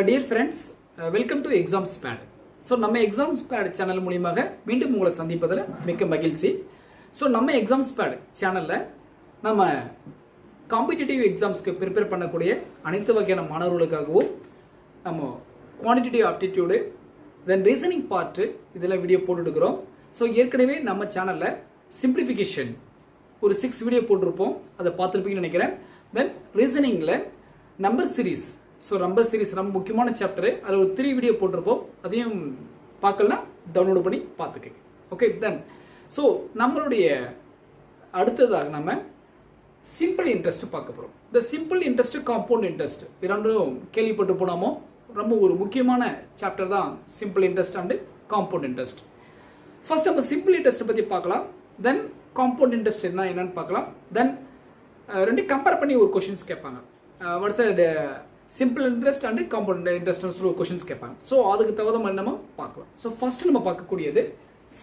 Dear friends, welcome to exams pad. So நம்ம exams pad channel மூலியமாக மீண்டும் உங்களை சந்திப்பதில் மிக்க மகிழ்ச்சி. ஸோ நம்ம எக்ஸாம்ஸ் பேட் சேனலில் நம்ம காம்படிட்டிவ் எக்ஸாம்ஸ்க்கு ப்ரிப்பேர் பண்ணக்கூடிய அனைத்து வகையான மாணவர்களுக்காகவும் நம்ம குவான்டிட்டிவ் ஆப்டிடியூடு தென் ரீசனிங் பார்ட்டு இதில் வீடியோ போட்டுருக்கிறோம். ஸோ ஏற்கனவே நம்ம சேனலில் சிம்பிளிஃபிகேஷன் ஒரு 6 வீடியோ போட்டிருப்போம், அதை பார்த்துருப்பீங்கன்னு நினைக்கிறேன். தென் ரீசனிங்கில் number series, so number series ரொம்ப முக்கியமான சாப்டரு, அதில் ஒரு 3 வீடியோ போட்டிருப்போம், அதையும் பார்க்கலாம், டவுன்லோட் பண்ணி பார்த்துக்கங்க. ஓகே, தென் ஸோ நம்மளுடைய அடுத்ததாக நம்ம சிம்பிள் இன்ட்ரெஸ்ட் பார்க்க போகிறோம். இந்த சிம்பிள் இன்ட்ரெஸ்ட், காம்பவுண்ட் இன்ட்ரெஸ்ட் இரண்டும் கேள்விப்பட்டு போனாமோ, ரொம்ப ஒரு முக்கியமான சாப்டர் தான் simple interest and compound interest. First நம்ம சிம்பிள் இன்ட்ரெஸ்ட் பற்றி பார்க்கலாம், தென் காம்பவுண்ட் இன்ட்ரெஸ்ட் என்னன்னு பார்க்கலாம், தென் ரெண்டு கம்பேர் பண்ணி ஒரு கொஷின்ஸ் கேட்பாங்க. What's simple interest and compound interest சொல்லி ஒரு கொஷின்ஸ் கேட்பாங்க. ஸோ அதுக்கு தகுந்த மாதிரி நம்ம பார்க்கலாம். ஸோ ஃபர்ஸ்ட் நம்ம பார்க்கக்கூடியது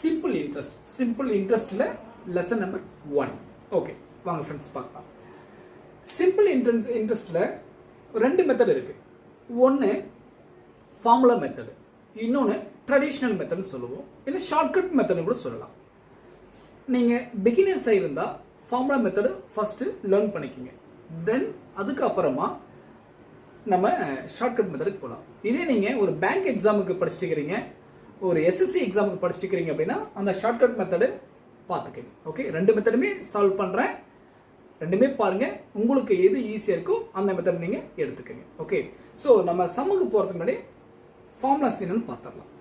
சிம்பிள் இன்ட்ரெஸ்ட். சிம்பிள் இன்ட்ரெஸ்ட்டில் லெசன் நம்பர் 1. ஓகே, வாங்க ஃப்ரெண்ட்ஸ் பார்க்கலாம். சிம்பிள் இன்ட்ரெஸ்ட்டில் 2 மெத்தட் இருக்குது. ஒன்று ஃபார்முலா மெத்தடு, இன்னொன்று ட்ரெடிஷ்னல் மெத்தட்னு சொல்லுவோம், இல்லை ஷார்ட்கட் மெத்தட்னு கூட சொல்லலாம். நீங்கள் பிகினர்ஸாக இருந்தால் ஃபார்முலா மெத்தடு ஃபஸ்ட்டு லேர்ன் பண்ணிக்கோங்க, தென் அதுக்கப்புறமா நம்ம ஷார்ட்கட் மெத்தடுக்கு போகலாம். இதே நீங்கள் ஒரு பேங்க் எக்ஸாமுக்கு படிச்சுட்டு இருக்கிறீங்க, ஒரு எஸ்எஸ்சி எக்ஸாமுக்கு படிச்சுட்டு இருக்கிறீங்க அப்படின்னா அந்த ஷார்ட்கட் மெத்தடு பார்த்துக்கங்க. ஓகே, 2 மெத்தடுமே சால்வ் பண்ணுறேன், 2மே பாருங்கள், உங்களுக்கு எது ஈஸியாக இருக்கோ அந்த மெத்தட் நீங்கள் எடுத்துக்கங்க. ஓகே, ஸோ நம்ம சம்முக்கு போகிறதுக்கு முன்னாடி ஃபார்முலாஸ் என்னன்னு பார்த்துடலாம்.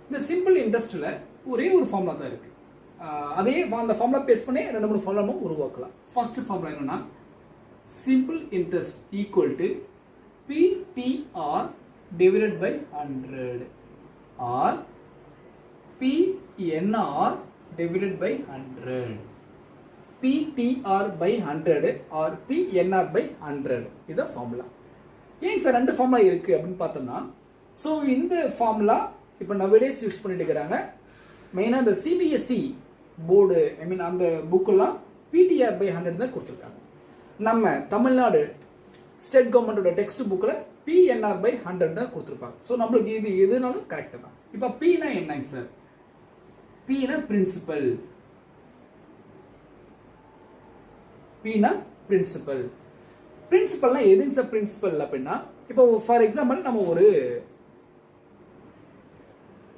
இந்த சிம்பிள் இன்ட்ரெஸ்ட்டில் ஒரே ஒரு ஃபார்முலா தான் இருக்குது. அதே அந்த ஃபார்முலா பேஸ் பண்ணி 2-3 ஃபார்முலா உருவாக்கலாம். ஃபர்ஸ்ட் ஃபார்முலா என்னன்னா, simple interest equal to PTR divided by 100 or PNR divided by 100. PTR by 100 or PNR by 100 இது ஃபார்முலா. ஏன் சார் 2 ஃபார்முலா இருக்கு அப்படின்னு பார்த்தோம்னா, ஸோ இந்த ஃபார்முலா இப்போ நவடேஸ் யூஸ் பண்ணிட்டு இருக்கிறாங்க. மெயினாக இந்த சிபிஎஸ்சி போர்டு, ஐ மீன் அந்த புக்கெல்லாம் PTR by 100 தான் கொடுத்துருக்காங்க. நம்ம தமிழ்நாடு ஸ்டேட் கவர்மெண்டோட டெக்ஸ்ட் புக்கில் PNR by 100 தான் கொடுத்துருப்பாங்க. ஸோ நம்மளுக்கு இது எதுனாலும் கரெக்டு தான். இப்போ Pனா என்னங்க சார்? Pனா பிரின்சிபல். Pனா பிரின்சிபல். பிரின்சிபல்னா எதுங்க சார் பிரின்சிபல் அப்படின்னா, இப்போ ஃபார் எக்ஸாம்பிள் நம்ம ஒரு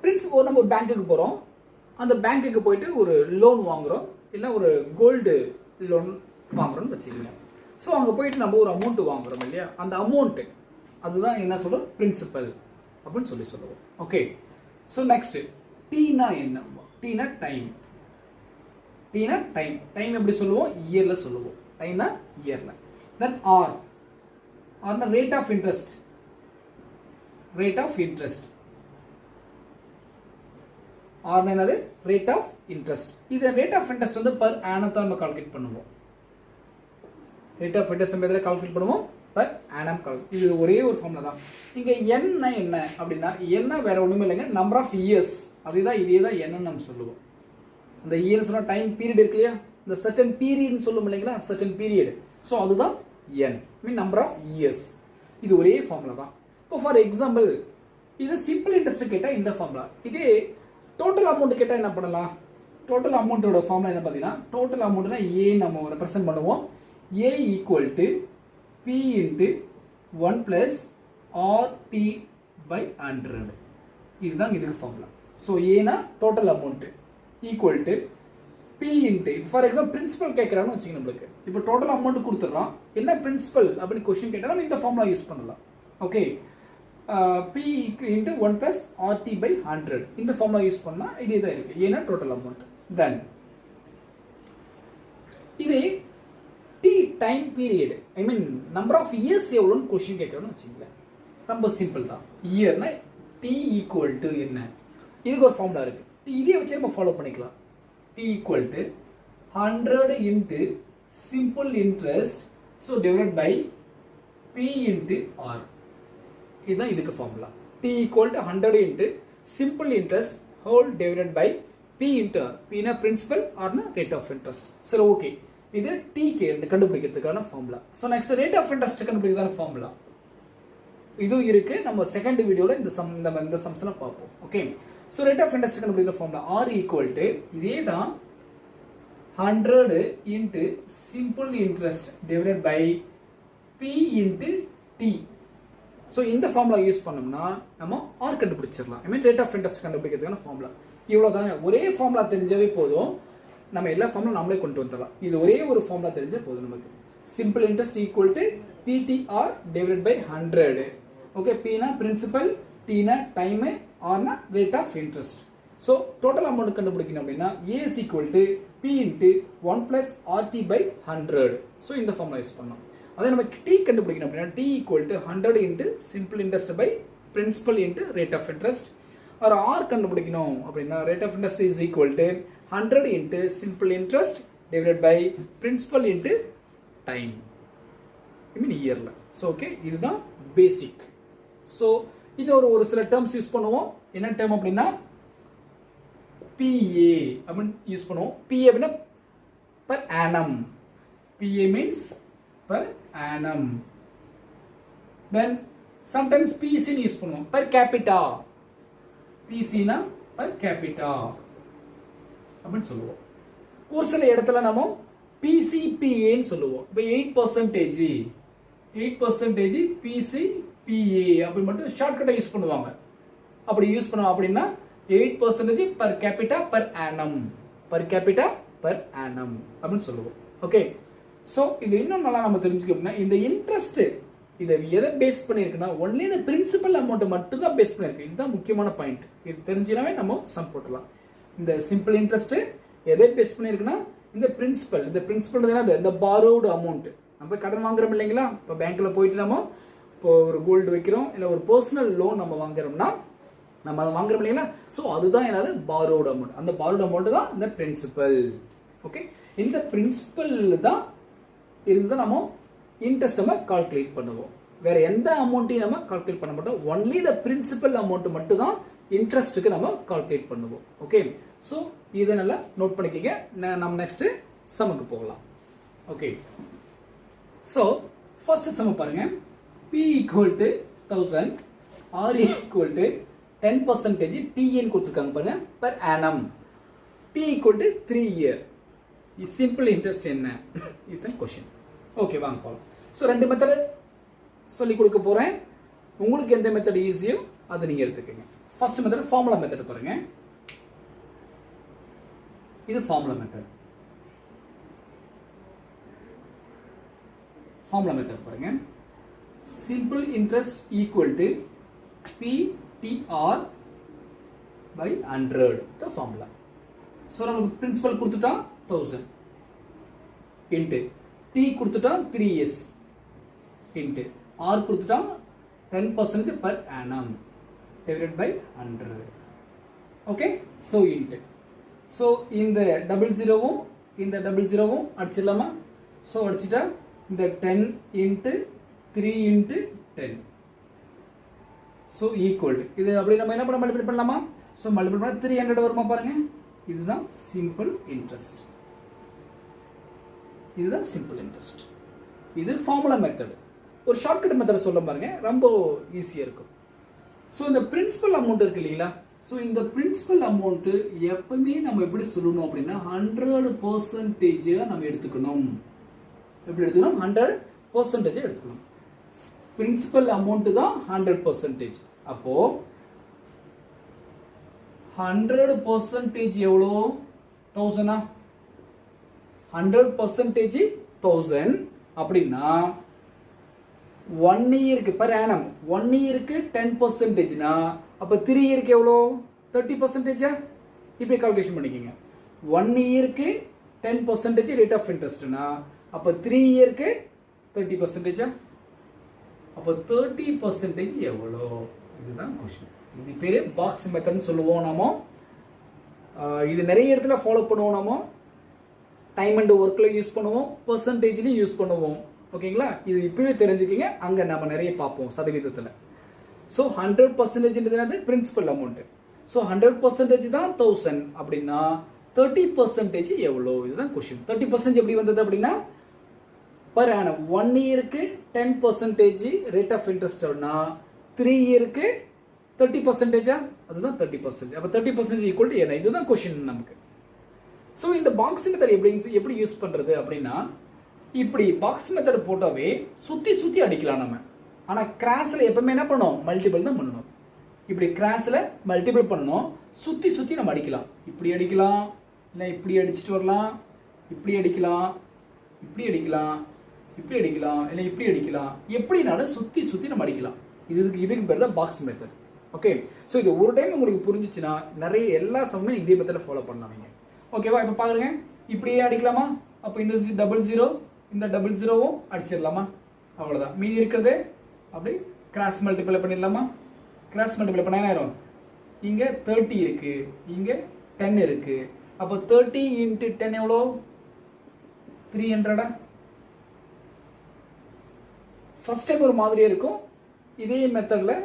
நம்ம ஒரு பேங்க்குக்கு போகிறோம், அந்த பேங்க்குக்கு போயிட்டு ஒரு லோன் வாங்குகிறோம், இல்லை ஒரு கோல்டு லோன் வாங்குறோம்னு வச்சுக்கோங்க. ஸோ அங்கே போயிட்டு நம்ம ஒரு அமௌண்ட் வாங்குறோம் இல்லையா, அந்த அமௌண்ட்டு அதுதான் என்ன சொல்லுவோம், பிரின்சிபல் அப்படின்னு சொல்லுவோம். ஓகே, ஸோ நெக்ஸ்ட் டீனா என்ன? டீனா டைம். டீனா டைம். டைம் எப்படி சொல்லுவோம்? இயரில் சொல்லுவோம். டைம்னா இயரில். Then R. ஆர்னா rate of interest. Rate of interest. ஆர்னா என்னது? Rate of interest. இது ரேட் ஆஃப் இன்ட்ரெஸ்ட் வந்து பர் ஆனத்தை நம்ம கால்குலேட் பண்ணுவோம். ரேட் ஆஃப் இன்ட்ரெஸ்ட் நம்ம எதில் கால்குலேட் பண்ணுவோம்? Per annum calculate. இது ஒரே ஒரு ஃபார்முலா தான். இங்கே என்ன என்ன அப்படின்னா, என்ன வேற ஒன்றுமே இல்லைங்க, நம்பர் ஆஃப் இயர்ஸ். அதுதான் இதே தான் என்னன்னு நம்ம சொல்லுவோம். அந்த இயர்னு சொன்னால் டைம் பீரியட் இருக்கு இல்லையா, இந்த சர்டன் பீரியட்னு சொல்லும் இல்லைங்களா, சர்டன் பீரியட். ஸோ அதுதான் என், மீன் நம்பர் ஆஃப் இயர்ஸ். இது ஒரே ஃபார்முலா தான். இப்போ ஃபார் எக்ஸாம்பிள் இது சிம்பிள் இன்ட்ரெஸ்ட் கேட்டால் இந்த ஃபார்முலா. இதே டோட்டல் அமௌண்ட் கேட்டால் என்ன பண்ணலாம்? டோட்டல் அமௌண்ட்டோட ஃபார்முலா என்ன பார்த்தீங்கன்னா, டோட்டல் அமௌண்ட்னா ஏ நம்ம ரெப்ரசென்ட் பண்ணுவோம். A equal to P into 1 plus RT by 100. இதுதான் இதுக்கு ஃபார்முலா. ஸோ ஏனா total amount equal to P into, for example principal கேட்குறான்னு வச்சுக்கோங்க. நம்மளுக்கு இப்போ டோட்டல் அமௌண்ட் கொடுத்துட்றோம், என்ன பிரின்சிபல் அப்படின்னு கொஸ்டின் கேட்டால் நம்ம இந்த ஃபார்முலா யூஸ் பண்ணலாம். Okay, P into 1 plus RT by 100 இந்த ஃபார்முலா யூஸ் பண்ணால் இதே தான் இருக்குது, ஏன்னா டோட்டல் அமௌண்ட். தென் இதே T time period, I mean number of years எவ்வளோன்னு கொஸ்டின் கேட்கணும்னு வச்சுங்களேன். ரொம்ப சிம்பிள் தான். இயர்னா டி ஈக்குவல் டு என்ன, இதுக்கு ஒரு ஃபார்முலா இருக்கு, இதே வச்சு நம்ம ஃபாலோ பண்ணிக்கலாம். T equal to 100 into simple interest, so divide by P into R. இதுதான் இதுக்கு formula. T equal to 100 into simple interest whole divided by P into R. பினா பிரின்சிபல், ஆர்னா ரேட் ஆஃப் இன்ட்ரெஸ்ட். சரி, ஓகே, இது டிகே கண்டுபிடிக்கிறதுக்கான formula. So next rate of interest கண்டுபிடிக்கிறதுக்கான formula. இதுவும் இருக்கு. நம்ம செகண்ட் வீடியோல இந்த சம்ஸ்லாம் பார்ப்போம். Okay, so rate of interest கண்டுபிடிக்கிற ஃபார்முலா ஆர் ஈக்குவல் டு இதே தான் 100 into simple interest divided by P into T. So இந்த ஃபார்முலா யூஸ் பண்ணோம்னா நம்ம ஆர் கண்டுபிடிச்சிடலாம். I mean rate of interest கண்டுபிடிக்கிறதுக்கான ஃபார்முலா இவ்வளோதாங்க. ஒரே ஃபார்முலா தெரிஞ்சாவே போதும், நம்ம எல்லா ஃபார்முலா நம்மளே கொண்டு வந்துடலாம். இது ஒரே ஒரு ஃபார்முலா தெரிஞ்சால் போதும் நமக்கு. Simple interest equal to PTR divided by 100. Okay, பினா பிரின்சிபல், டினா டைம், ஆர்னா rate of interest. So total amount கண்டுபிடிக்கணும் அப்படின்னா A is equal to P into 1 plus RT by 100. So இந்த ஃபார்முலா யூஸ் பண்ணோம். அதே நம்ம டி கண்டுபிடிக்கணும் அப்படின்னா T equal to 100 into simple interest by principal into rate of interest. ஒரு R கண்டுபிடிக்கணும் அப்படின்னா rate of interest is equal to 100 into simple interest divided by principal into time, I mean இயர்ல. So okay, இதுதான் பேசிக். So இது ஒரு சில terms use பண்ணுவோம். என்ன டேர்ம் அப்படின்னா பிஏ அப்படின்னு யூஸ் பண்ணுவோம். பிஏ அப்படின்னா per annum. PA means per annum. Then sometimes PC ன்னு யூஸ் பண்ணுவோம். per capita. PC னா per capita அப்படின்னு சொல்லுவோம். ஒரு சில இடத்துல நம்ம PCPA ன்னு சொல்லுவோம். இப்போ 8% PCPA அப்படி மட்டும் ஷார்ட்கட்டை யூஸ் பண்ணுவாங்க. அப்படி யூஸ் பண்ணுவோம் அப்படின்னா 8% per capita per annum. per capita per annum அப்படின்னு சொல்லுவோம். ஓகே, ஸோ இது இன்னும் நல்லா நம்ம தெரிஞ்சுக்கணும்னா இந்த இன்ட்ரெஸ்ட் இதை எதை பேஸ் பண்ணியிருக்குன்னா ஒன்லி இந்த பிரின்சிபல் அமௌண்ட் மட்டும் தான் பேஸ் பண்ணியிருக்கு. இதுதான் முக்கியமான பாயிண்ட். இது தெரிஞ்சினாவே நம்ம சம் போட்டுடலாம். இந்த சிம்பிள் இன்ட்ரெஸ்ட் எதை பேஸ் பண்ணியிருக்குன்னா இந்த பிரின்சிபல் இந்த பாரோடு அமௌண்ட். நம்ம கடன் வாங்குறோம் இல்லைங்களா, இப்போ பேங்க்ல போயிட்டு நம்ம இப்போ ஒரு கோல்டு வைக்கிறோம், இல்லை ஒரு பர்சனல் லோன் நம்ம வாங்குறோம்னா நம்ம அதை வாங்குறோம் இல்லைங்களா. ஸோ அதுதான் என்னது பாரோடு அமௌண்ட். அந்த பாரோடு அமௌண்ட் தான் இந்த பிரின்சிபல். ஓகே, இந்த பிரின்சிபல் தான் இருந்து நம்ம இன்ட்ரெஸ்ட் நம்ம கால்குலேட் பண்ணுவோம். வேற எந்த அமௌண்ட்டையும் நம்ம கால்குலேட் பண்ண மாட்டோம். ஒன்லி த பிரின்சிபல் அமௌண்ட் மட்டும் தான் இன்ட்ரெஸ்ட்டுக்கு நம்ம கால்குலேட் பண்ணுவோம். ஓகே, ஸோ இதை நல்லா நோட் பண்ணிக்கங்க. நம்ம நெக்ஸ்ட் சமுக்கு போகலாம். ஓகே, ஸோ ஃபர்ஸ்ட் சம் பாருங்க. P equal to 1000, R equal to 10% PN கொடுத்துருக்காங்க பாருங்க per annum. T equal to 3 year. Simple interest என்ன இதுதான் கொஸ்டின். ஓகே, வாங்க போகலாம். ஸோ ரெண்டு மெத்தடு சொல்லி கொடுக்க போறேன். உங்களுக்கு எந்த மெத்தட் ஈஸியோ அதை நீங்க எடுத்துக்கங்க. ஃபர்ஸ்ட் மெத்தட் ஃபார்முலா மெத்தட் பாருங்க. இது ஃபார்முலா மெத்தட். ஃபார்முலா மெத்தட் பாருங்க. Simple interest equal to PTR by 100 the formula. So நமக்கு பிரின்சிபல் கொடுத்துட்டா 1000 இன்ட்டு டி கொடுத்துட்டா 3s இன்ட்டு ஆர் கொடுத்துட்டா 10% per annum divided by 100. Okay, so into so இந்த double ஜீரோவும் அடிச்சிடலாமா. So அடிச்சுட்டா இந்த 10 into 3 into 10. So equal இது அப்படி நம்ம என்ன பண்ண மல்டிபிள் பண்ணலாமா. ஸோ மல்டிபிள் பண்ணால் 300 வருமா பாருங்க. இதுதான் சிம்பிள் இன்ட்ரெஸ்ட். இதுதான் சிம்பிள் இன்ட்ரெஸ்ட். இது ஃபார்முலா மெத்தட். ஒரு ஷார்ட்கட் மெத்தட் சொல்ல பாருங்க, ரொம்ப ஈஸியாக இருக்கும். ஸோ இந்த பிரின்சிபல் அமௌண்ட் இருக்கு இல்லைங்களா. ஸோ இந்த பிரின்சிபல் அமௌண்ட் எப்பவுமே நம்ம எப்படி சொல்லணும் அப்படின்னா 100% நம்ம எடுத்துக்கணும். எப்படி எடுத்துக்கணும்? 100% எடுத்துக்கணும். பிரின்சிபல் அமௌண்ட் தான் 100%. அப்போ 100% எவ்வளோ? 1000. 100% 1000 அப்படின்னா 1 இயருக்கு per annum 1 இயருக்கு 10%னா அப்ப 3 இயருக்கு எவ்வளோ? 30%. இப்படி கால்குலேஷன் பண்ணிக்கங்க. 1 இயருக்கு 10% ரேட் ஆஃப் இன்ட்ரெஸ்ட்னா அப்ப 3 இயருக்கு 30%. அப்ப 30% எவ்வளோ? இதுதான் क्वेश्चन. இது பேரு பாக்ஸ் மெத்தட்னு சொல்லுவோம் நாம. இது நிறைய இடத்துல ஃபாலோ பண்ணுவோம் நாம. டைம் அண்ட் ஒர்க்ல யூஸ் பண்ணுவோம், பெர்சன்டேஜ்லயும் யூஸ் பண்ணுவோம். ஓகேங்களா? இது இப்பவே தெரிஞ்சுக்கிங்க. அங்க நம்ம நிறைய பார்ப்போம் சதவீதத்துல. So 100% principal amount. ஸோ 100% தான் 1000 அப்படின்னா 30% எவ்வளோ? இதுதான் கொஸ்டின். 30% எப்படி வந்தது அப்படின்னா பர் ஆனம் 1 இயருக்கு 10% ரேட் ஆஃப் இன்ட்ரெஸ்ட்னா 3 இயருக்கு 30%, அதுதான் 30%. அப்போ 30% ஈக்குவல் டு என்ன? இதுதான் கொஸ்டின் நமக்கு. ஸோ இந்த பாக்ஸ் மெத்தட் எப்படி யூஸ் பண்ணுறது அப்படின்னா, இப்படி பாக்ஸ் மெத்தட் போட்டாவே சுற்றி அடிக்கலாம் நம்ம. ஆனால் கிராஸில் எப்பவுமே என்ன பண்ணணும்? மல்டிபிள் தான் பண்ணணும். இப்படி கிராஸில் மல்டிபிள் பண்ணணும், சுற்றி நம்ம அடிக்கலாம். இப்படி அடிக்கலாம், இல்லை இப்படி அடிச்சுட்டு வரலாம், இப்படி அடிக்கலாம், இப்படி அடிக்கலாம், இப்படி அடிக்கலாம், இல்லை இப்படி அடிக்கலாம். எப்படினாலும் சுற்றி நம்ம அடிக்கலாம். இதுக்கு பேர் தான் பாக்ஸ் மெத்தட். ஓகே, ஸோ இது ஒரு டைம் உங்களுக்கு புரிஞ்சிச்சுன்னா நிறைய எல்லா சமமே இதே மெத்தடில் ஃபாலோ பண்ணாதீங்க. ஓகேவா? இப்போ பாருங்க, இப்படியே அடிக்கலாமா? அப்போ இந்த 00 இந்த 00வும் அடிச்சிடலாமா? அவ்வளோதான். மீதி இருக்கிறது அப்படி கிராஸ் மல்டிப்ளை பண்ணிடலாமா? கிராஸ் மல்டிப்ளை பண்ண என்ன ஆயிரும்? இங்கே 30 இருக்கு, இங்கே 10 இருக்கு. அப்போ 30 × 10 எவ்வளோ? 300. ஃபர்ஸ்ட் டைம் ஒரு மாதிரியே இருக்கும். இதே மெத்தடில்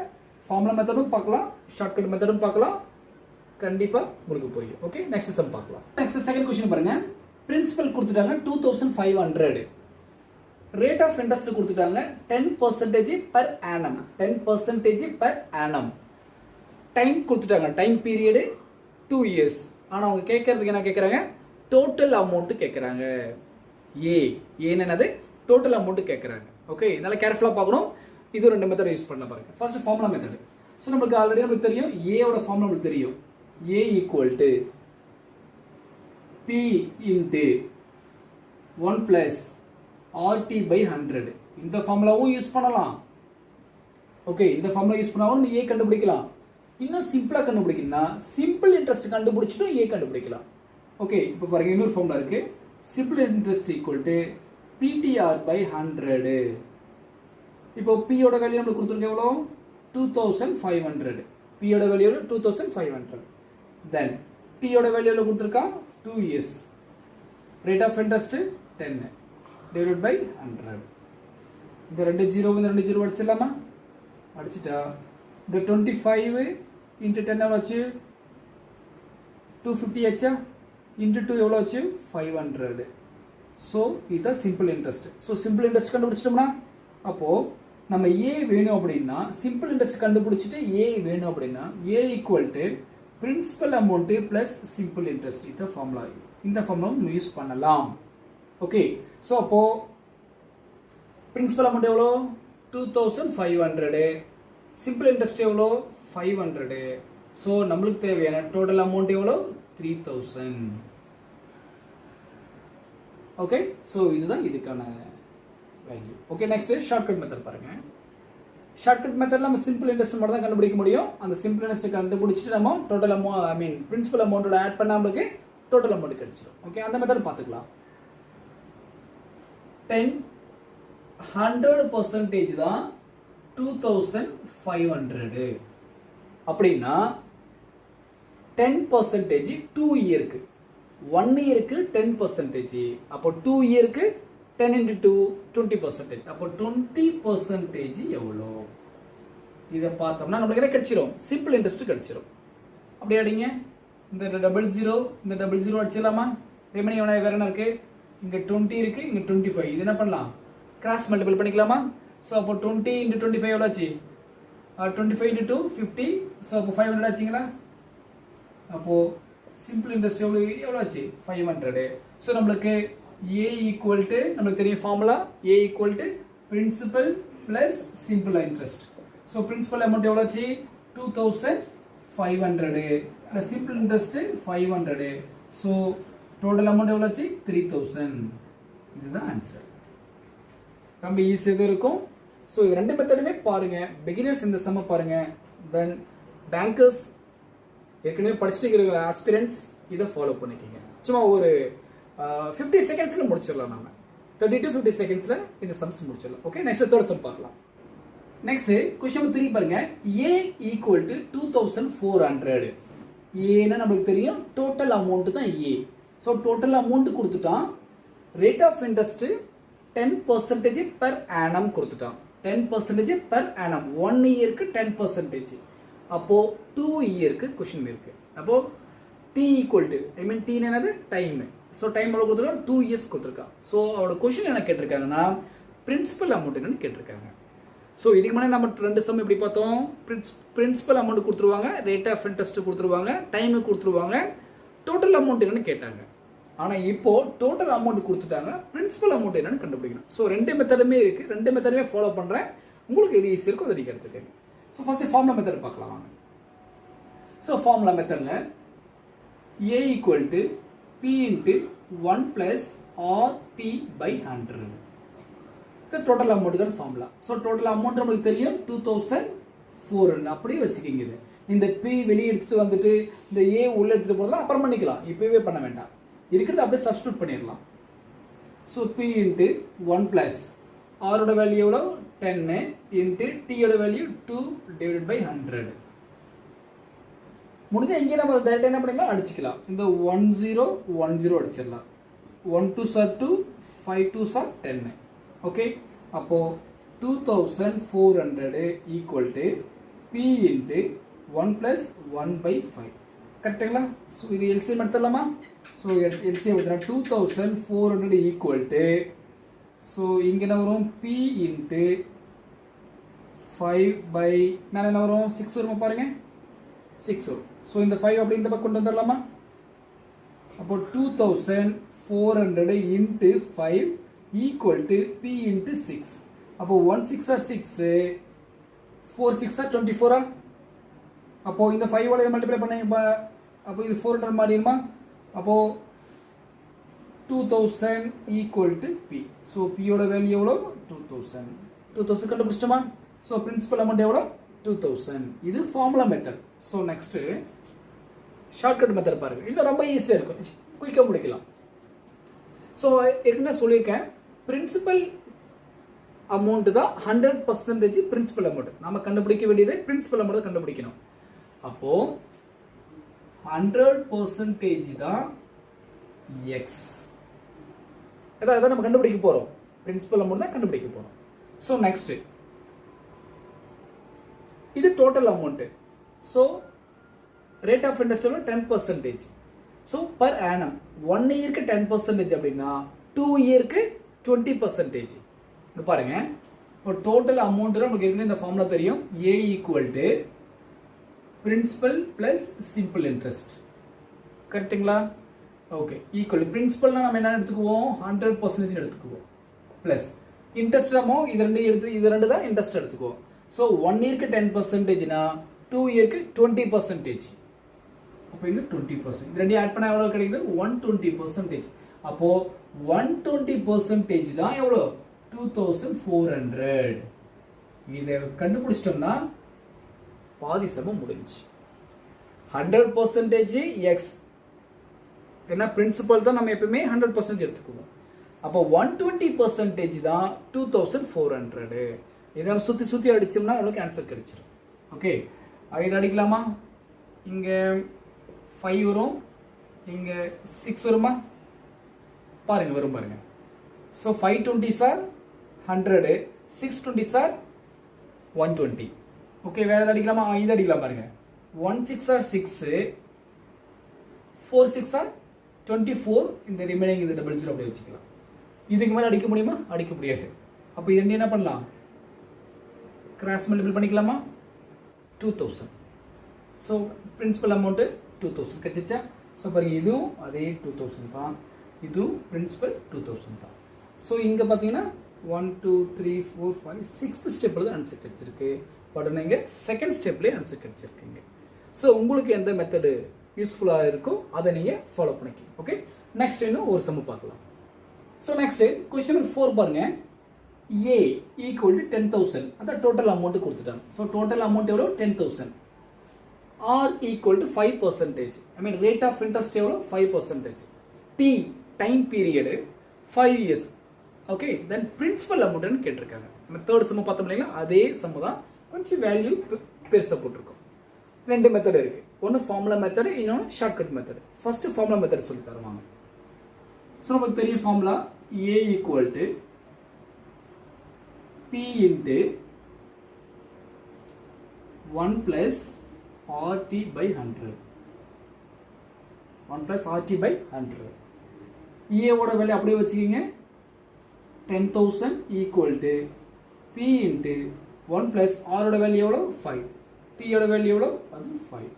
ஃபார்முலா மெத்தடும் பார்க்கலாம், ஷார்ட்கட் மெத்தடும் பார்க்கலாம். கண்டிப்பா உங்களுக்கு புரியும். ஓகே, நெக்ஸ்ட் சம் பார்க்கலாம். நெக்ஸ்ட் செகண்ட் क्वेश्चन பாருங்க. பிரின்சிபல் கொடுத்துட்டாங்க 2500, ரேட் ஆஃப் இன்ட்ரெஸ்ட் கொடுத்துட்டாங்க 10% per annum, 10% per annum. Time கொடுத்துட்டாங்க, டைம் பீரியட் 2 years. ஆனா அவங்க கேட்கறதுக்கு என்ன கேட்கறாங்க? டோட்டல் அமௌண்ட் கேட்கறாங்க. என்னது? டோட்டல் அமௌண்ட் கேட்கறாங்க. ஓகே, இதனால கேர்ஃபுல்லா பார்க்கணும். இது ரெண்டு மெத்தட் யூஸ் பண்ண பாருங்க. First formula method. சோ நமக்கு ஆல்ரெடி நமக்கு தெரியும், a ஓட ஃபார்முலா நமக்கு தெரியும். A equal to P into 1 plus RT by 100. இந்த ஃபார்முலாவும் யூஸ் பண்ணலாம். ஓகே, இந்த ஃபார்முலா யூஸ் பண்ணாலும் A கண்டுபிடிக்கலாம். இன்னும் சிம்பிளா கண்டுபிடிக்கணும்னா சிம்பிள் இன்ட்ரெஸ்ட் கண்டுபிடிச்சிட்டு A கண்டுபிடிக்கலாம். ஓகே, இப்போ பாருங்க இன்னொரு ஃபார்முலா இருக்கு. Simple interest equal to PTR by 100. இப்போ P ஓட வேல்யூ நமக்கு கொடுத்திருக்க எவ்வளோ? 2500. P ஓட வேல்யூ 2500. Then T ஓட வேல்யூ எவ்வளவு கொடுத்திருக்கா? 2 years. Rate of interest 10 divided by 100. இந்த ரெண்டு 0 அடிச்சிடலாமா? அடிச்சிட்டா இந்த 25 into 10 எவ்வளவு ஆச்சு? 250 ஆச்சா? into 2 எவ்வளவு ஆச்சு? 500. ஸோ இதுதான் simple interest. So simple interest கண்டுபிடிச்சிட்டோம்னா, அப்போ நம்ம A வேணும் அப்படின்னா சிம்பிள் இன்ட்ரெஸ்ட் கண்டுபிடிச்சிட்டு A வேணும் அப்படின்னா A equal to principal amount plus simple interest. இந்த ஃபார்முலா, இந்த ஃபார்முலா நம்ம யூஸ் பண்ணலாம். ஓகே, ஸோ அப்போ பிரின்சிபல் அமௌண்ட் எவ்வளோ? 2500. சிம்பிள் இன்ட்ரெஸ்ட் எவ்வளோ? 500. ஸோ நம்மளுக்கு தேவையான டோட்டல் அமௌண்ட் எவ்வளோ? 3000. ஓகே, ஸோ இதுதான் இதுக்கான value. Okay, next shortcut method பாருங்க. ஷார்ட்கட் மெத்தட்ல நம்ம சிம்பிள் இன்ட்ரெஸ்ட் மட்டும் தான் கண்டுபிடிக்க முடியும். அந்த சிம்பிள் இன்ட்ரெஸ்ட் கண்டுபிடிச்சிட்டு நம்ம டோட்டல் அமௌண்ட் பிரின்சிபல் அமௌண்டோட ஆட் பண்ணா நமக்கு டோட்டல் அமௌண்ட் கிடைச்சிடும். ஓகே, அந்த மெத்தட் பார்த்துக்கலாம். 100% தான் 2500. அப்படின்னா 10% 2 இயருக்கு, 1 இயருக்கு 10%. அப்போ 2 இயருக்கு 10 into 2 20%. அப்போ 20% எவ்வளோ? இதை பார்த்தோம்னா நம்மளுக்கு என்ன கிடைச்சிரும்? சிம்பிள் இன்ட்ரெஸ்ட் கிடைச்சிரும். அப்படியே அடிங்க. இந்த 00 இந்த 00 அடிச்சிடலாமா? ரிமைனிங் வேற என்ன இருக்கு? இங்க 20 இருக்கு, இங்க 25. இது என்ன பண்ணலாம்? கிராஸ் மல்டிபிள் பண்ணிக்கலாமா? ஸோ அப்போ 20 into 25 எவ்வளோ ஆச்சு? 25 into 2 50. ஸோ அப்போ 500 ஆச்சுங்களா? அப்போ சிம்பிள் இன்ட்ரெஸ்ட் எவ்வளோ ஆச்சு? 500. ஸோ நம்மளுக்கு A equal to நமக்கு தெரியும் formula, A equal to principal plus simple interest. So principal amount எவ்வளோ ஆச்சு? 2500. அந்த simple interest 500. So total amount எவ்வளோ ஆச்சு? 3000. இதுதான் ஆன்சர். ரொம்ப ஈஸியாக இருக்கும். ஸோ இது ரெண்டு மெத்தடுமே பாருங்க. பிகினர்ஸ் இந்த சம்ம பாருங்க. தென் பேங்கர்ஸ் ஏற்கனவே படிச்சுட்டு இருக்கிற ஆஸ்பிரன்ஸ் இதை ஃபாலோ பண்ணிக்கோங்க. சும்மா ஒரு 50 செகண்ட்ஸ்ல முடிச்சிடலாம். நாம 30 to 50 செகண்ட்ஸ்ல இந்த சம்ஸ் முடிச்சிடலாம். ஓகே, நெக்ஸ்ட் தேர்ட் சம் பார்க்கலாம். நெக்ஸ்ட் क्वेश्चन நம்பர் 3 பாருங்க. A equal to 2400. ஏன்னா நமக்கு தெரியும் டோட்டல் அமௌண்ட் தான் A. ஸோ டோட்டல் அமௌண்ட் கொடுத்துட்டான். Rate of interest 10% per annum கொடுத்துட்டான். 10% per annum. 1 இயருக்கு 10%. அப்போ 2 இயருக்கு क्वेश्चन இருக்கு. அப்போ T equal to, I mean T என்னது? டைம். ஸோ டைம் எவ்வளோ கொடுத்துருக்கோம்? 2 years கொடுத்துருக்கான். ஸோ அவரோட கொஸ்டின் என்ன கேட்டிருக்காங்கன்னா பிரின்சிபல் அமௌண்ட் என்னன்னு கேட்டிருக்காங்க. ஸோ இதுக்கு முன்னாடி நம்ம ரெண்டு சம் எப்படி பார்த்தோம், பிரின்சிபல் அமௌண்ட் கொடுத்துருவாங்க, ரேட் ஆஃப் இன்ட்ரெஸ்ட் கொடுத்துருவாங்க, டைமு கொடுத்துருவாங்க, டோட்டல் அமௌண்ட் என்னன்னு கேட்டாங்க. ஆனால் இப்போ டோட்டல் அமௌண்ட் கொடுத்துட்டாங்க, பிரின்சிபல் அமௌண்ட் என்னன்னு கண்டுபிடிக்கணும். ஸோ ரெண்டு மெத்தடுமே இருக்கு, ரெண்டு மெத்தடுமே ஃபாலோ பண்ணுறேன். உங்களுக்கு எது ஈஸி இருக்கோ அதை நீங்கள் எடுத்துக்கங்க. ஸோ ஃபர்ஸ்ட் ஃபார்முலா மெத்தட் பார்க்கலாம் வாங்க. ஸோ ஃபார்முலா மெத்தடில் A equal to P into 1 plus RT by 100. The total amount தான் ஃபார்முலா. ஸோ டோட்டல் அமௌண்ட் நமக்கு தெரியும் 2400. அப்படியே வச்சுக்கிங்க. இது இந்த P வெளியே எடுத்துட்டு வந்துட்டு இந்த A உள்ள எடுத்துட்டு போறதா அப்புறம் பண்ணிக்கலாம், இப்பவே பண்ண வேண்டாம். இருக்கிறது அப்படியே சப்ஸ்டிட்யூட் பண்ணிடலாம். So P into 1 plus R ஓட வேல்யூ எவ்வளோ 10 into T ஓட வேல்யூ 2 divided by 100. முடிஞ்சா இங்கே நம்ம டைரக்டா என்ன பண்ணிக்கலாம், அடிச்சுக்கலாம். இந்த 1010 அடிச்சிடலாம். 1 2 சார் 2, 5 2 சார் 10. ஓகே, அப்போ 2400 equal to P into 1 plus 1 by 5. கரெக்டுங்களா? ஸோ இது எல்சிஎம் எடுத்துடலாமா? ஸோ எல்சிஎம் எடுத்துனா 2400 ஈக்குவல் டு, ஸோ இங்கே என்ன வரும், P இன்ட்டு 5 பை நான் என்ன வரும் 6 வருமா பாருங்க, 6 வரும். ஸோ இந்த 5 அப்படி இந்த பக்கம் கொண்டு வந்துடலாமா? அப்போ 2400 into 5 equal to P into 6. அப்போ 1 6 ஆர் 6, 4 6 ஆர் 24. அப்போ இந்த 5 ஓட மல்டிப்ளை பண்ணீங்க, அப்போ இது 400 மாறிடுமா? அப்போ 2000 equal to P. So P ஓட வேல்யூ எவ்வளோ 2000 கண்டுபிடிச்சிட்டோமா? ஸோ பிரின்சிபல் அமௌண்ட் எவ்வளோ 2000. இது formula method. So next shortcut method பாருங்க, இது ரொம்ப ஈஸியாக இருக்கும், குயிக்காக முடிக்கலாம். ஸோ ஏற்கனவே சொல்லியிருக்கேன், பிரின்சிபல் அமௌண்ட் தான் 100% பிரின்சிபல் அமௌண்ட். நம்ம கண்டுபிடிக்க வேண்டியது பிரின்சிபல் அமௌண்ட் கண்டுபிடிக்கணும். அப்போ 100% தான் எக்ஸ். அதான் நம்ம கண்டுபிடிக்க போறோம், பிரின்சிபல் அமௌண்ட் தான் கண்டுபிடிக்க போறோம். ஸோ நெக்ஸ்ட் இது total amount. So rate of interest 10%. So per annum 1 இயருக்கு 10% அப்படின்னா 2 இயருக்கு 20%. இங்க பாருங்க, ஒரு டோட்டல் அமௌண்ட் நமக்கு ஏற்கனவே இந்த ஃபார்முலா தெரியும், A equal to principal plus simple interest. கரெக்டுங்களா? ஓகே, ஈக்குவல் பிரின்சிபல்னா நம்ம என்ன எடுத்துக்குவோம், 100% எடுத்துக்குவோம். பிளஸ் இன்ட்ரெஸ்ட் நம்ம இது ரெண்டு தான் இன்ட்ரெஸ்ட் எடுத்துக்குவோம். ஸோ 1 இயருக்கு 10%னா 2 இயருக்கு 20%. அப்போ இங்க 20%. இது ரெண்டையும் ஆட் பண்ணா எவ்வளவு கிடைக்குது, 120%. அப்போ 120% தான் எவ்வளோ 2400. இதை கண்டுபிடிச்சிட்டோம்னா பாதி சமம் முடிஞ்சு. 100% எக்ஸ், ஏன்னா பிரின்சிபல் தான் நம்ம எப்பவுமே 100% எடுத்துக்குவோம். அப்போ 120% தான் 2400. இதை சுற்றி சுற்றி அடிச்சோம்னா உங்களுக்கு ஆன்சர் கிடைச்சிடும். ஓகே, இதை அடிக்கலாமா? இங்கே 5 வரும், இங்கே 6 வருமா? பாருங்க, வரும் பாருங்க. So 520 sir 100, 620 sir 120. ஓகே, வேற எதாவது அடிக்கலாமா? இது அடிக்கலாம் பாருங்க. 1 6 ஆர் 6, 4 6 ஆர் 24. இந்த ரிமைனிங் இது டபுள் ஜீரோ அப்படியே வச்சுக்கலாம். இதுக்கு மேலே அடிக்க முடியுமா? அடிக்க முடியாது. அப்போ இது என்ன பண்ணலாம், கிராஸ் மல்டிபிள் பண்ணிக்கலாமா? 2000. ஸோ பிரின்சிபல் அமௌண்ட் 2000 கிடைச்சிச்சா? ஸோ பாருங்க, இதுவும் அதே 2000 தான், இதுவும் பிரின்சிபல் 2000 தான். ஸோ இங்கே பார்த்தீங்கன்னா 1 2 3 4 5 6th ஸ்டெப்பில் தான் ஆன்சர் கிடைச்சிருக்கு. பட் நீங்கள் செகண்ட் ஸ்டெப்லேயே ஆன்சர் கிடைச்சிருக்கீங்க. ஸோ உங்களுக்கு எந்த மெத்தடு யூஸ்ஃபுல்லாக இருக்கோ அதை நீங்கள் ஃபாலோ பண்ணிக்கோங்க. ஓகே, நெக்ஸ்ட் இன்னும் ஒரு சம் பார்க்கலாம். ஸோ நெக்ஸ்ட் கொஸ்டின் நம்பர் 4 பாருங்க. A ஈக்குவல் டு 10,000, அதான் டோட்டல் அமௌண்ட் கொடுத்துட்டாங்க. ஸோ டோட்டல் அமௌண்ட் எவ்வளோ 10,000. R equal to 5%. I mean rate of interest எவ்வளோ 5%. T time period 5 years. Okay, then principal அமௌண்ட்னு கேட்டிருக்காங்க. நம்ம தேர்ட் சம் பார்த்தோம் இல்லைங்களா, அதே சம் தான், கொஞ்சம் வேல்யூ பெருசாக போட்டிருக்கோம். ரெண்டு மெத்தட் இருக்கு, ஒன்று ஃபார்முலா மெத்தட், இன்னொன்று shortcut method. First formula method சொல்லி தருவாங்க. ஸோ நமக்கு பெரிய formula A equal to P into 1 plus RT by 100. 1 plus RT by 100. A ஓட வேல்யூ அப்படியே வச்சுக்கிங்க, 10,000 equal to P into 1 plus r ஓட வேல்யூ எவ்வளோ 5, t ஓட வேல்யூ எவ்வளோ அது 5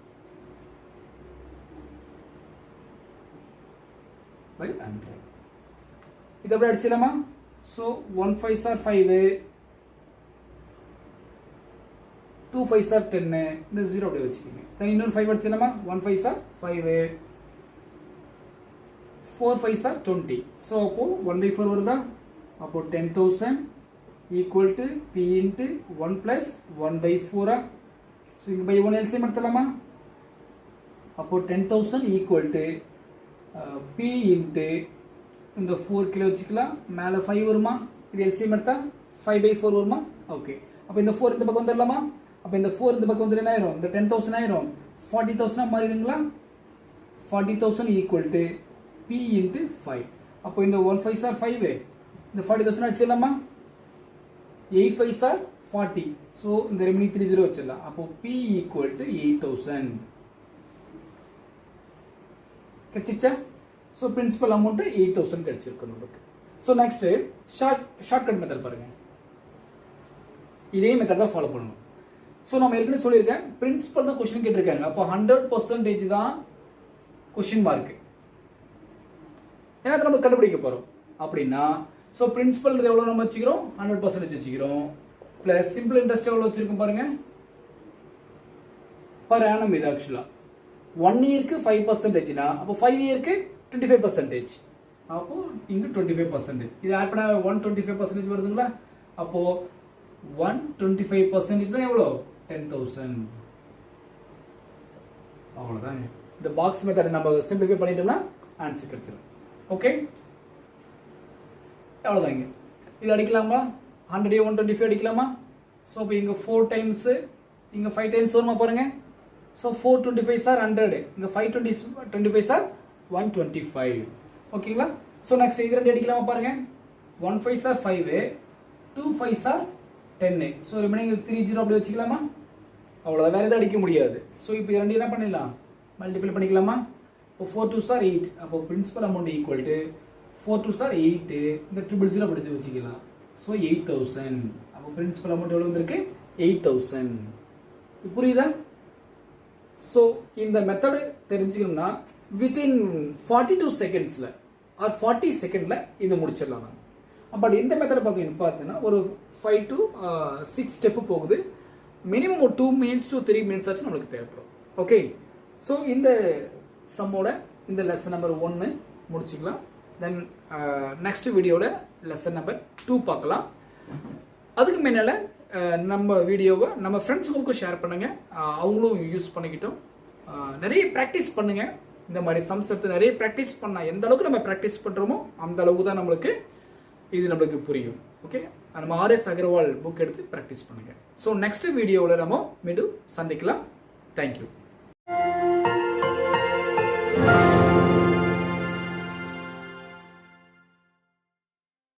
by 100. இது எப்படி அடிச்சிடலாமா? So 1 5s are 5, 2 5s are 10, இந்த 0 அப்படியே வச்சுக்கோங்க. then இன்னொரு 5 அடிச்சிடலாமா? 1 5s are 5, 4 5s are 20. So அப்போ 1 by 4 வருதா? அப்போ 10,000 equal to p into 1 plus 1 by 4. So இங்கே by 1 LCM எடுத்துடலாமா? அப்போ 10,000 equal to p into இந்த 4 கிலோ வச்சுக்கலாம், மேலே 5 வருமா? இது LCM எடுத்தா 5 by 4 வருமா? ஓகே. அப்போ இந்த 4 இந்த பக்கம் வந்துடலாமா? அப்போ இந்த 4 இந்த பக்கம் வந்து என்ன ஆயிரும்? இந்த 10,000 ஆயிரும் 40,000 மாறிடுங்களா? 40,000 equal to p into 5. அப்போ இந்த 1 5s are 5, இந்த 40,000 அடிச்சிடலாமா? 8 5s are 40. ஸோ இந்த ரெமினி 30 வச்சிடலாம். அப்போ p equal to 8,000 கிடைச்சிச்சா? ஸோ பிரின்சிபல் அமௌண்ட் 8,000 கிடைச்சிருக்கு நமக்கு. ஸோ நெக்ஸ்ட் ஷார்ட்கட் மெத்தட் பாருங்க. இதே மெத்தட் தான் ஃபாலோ பண்ணணும். ஸோ நம்ம ஏற்கனவே சொல்லியிருக்கேன், பிரின்சிபல் தான் கொஸ்டின் கேட்டிருக்காங்க. அப்போ 100% தான் கொஸ்டின் மார்க். ஏன்னா நம்ம கண்டுபிடிக்க போறோம் அப்படின்னா, ஸோ பிரின்சிபல் எவ்வளோ நம்ம வச்சுக்கிறோம்? 100% வச்சுக்கிறோம். பிளஸ் சிம்பிள் இன்ட்ரெஸ்ட் எவ்வளோ வச்சிருக்கோம் பாருங்க, பர் ஆனம். இது ஆக்சுவலா 1 இயருக்கு 5%னா அப்போ 5 இயருக்கு 25%. அப்போ இங்க 25%. இது ஆட் பண்ணா 125% வருதுங்களா? அப்போ 125% தான் எவ்வளோ? 10,000. அவ்வளோதாங்க. இந்த பாக்ஸ் மெத்தட் நம்ம சிம்பிளிஃபை பண்ணிட்டோம்னா ஆன்சர் கிடைச்சிடும். ஓகே, அவ்வளோதாங்க. இது அடிக்கலாமா? 100 125 அடிக்கலாமா? ஸோ இப்போ இங்கே 4 டைம்ஸ், இங்கே 5 டைம்ஸ் வருமா பாருங்க. ஸோ 4 25s are 100, இங்கே 5 25s are 125. ஓகேங்களா? ஸோ நெக்ஸ்ட் இது ரெண்டு அடிக்கலாமா பாருங்க. 1 5s are 5, 2 5s are 10. So remaining 3 0 அப்படி வச்சுக்கலாமா? அவ்வளோதான், வேற எதுவும் அடிக்க முடியாது. ஸோ இப்போ இரண்டு என்ன பண்ணிடலாம்? மல்டிபிள் பண்ணிக்கலாமா? இப்போ 4 2s are 8. அப்போ principal amount equal to 4 2s are 8, இந்த 000 படிச்சு வச்சுக்கலாம். ஸோ 8,000. அப்போ பிரின்சிபல் அமௌண்ட் எவ்வளோ வந்திருக்கு? 8,000. புரியுதா? ஸோ இந்த மெத்தடு தெரிஞ்சுக்கணும்னா வித்தின் 42 செகண்ட்ஸில் ஆர் 40 செகண்டில் இது முடிச்சிடலாம். பட் இந்த மெத்தட் பார்த்தீங்கன்னா ஒரு 5 to 6 ஸ்டெப்பு போகுது. மினிமம் ஒரு 2 minutes to 3 minutes ஆச்சு நம்மளுக்கு தேவைப்படும். ஓகே, ஸோ இந்த சம்மோட இந்த லெசன் நம்பர் 1 முடிச்சுக்கலாம். தென் நெக்ஸ்ட் வீடியோவில் லெசன் நம்பர் 2 பார்க்கலாம். அதுக்கு முன்னால் நம்ம வீடியோவை நம்ம ஃப்ரெண்ட்ஸுங்களுக்கும் ஷேர் பண்ணுங்கள், அவங்களும் யூஸ் பண்ணிக்கிட்டோம். நிறைய ப்ராக்டிஸ் பண்ணுங்கள். இந்த மாதிரி சம்ஸ் எடுத்து நிறைய ப்ராக்டிஸ் பண்ணால் எந்த அளவுக்கு நம்ம ப்ராக்டிஸ் பண்ணுறோமோ அந்த அளவுக்கு தான் நம்மளுக்கு புரியும். ஓகே, நம்ம ஆர்எஸ் அகர்வால் புக் எடுத்து ப்ராக்டிஸ் பண்ணுங்கள். ஸோ நெக்ஸ்ட் வீடியோவில் நம்ம மீண்டும் சந்திக்கலாம். தேங்க்யூ.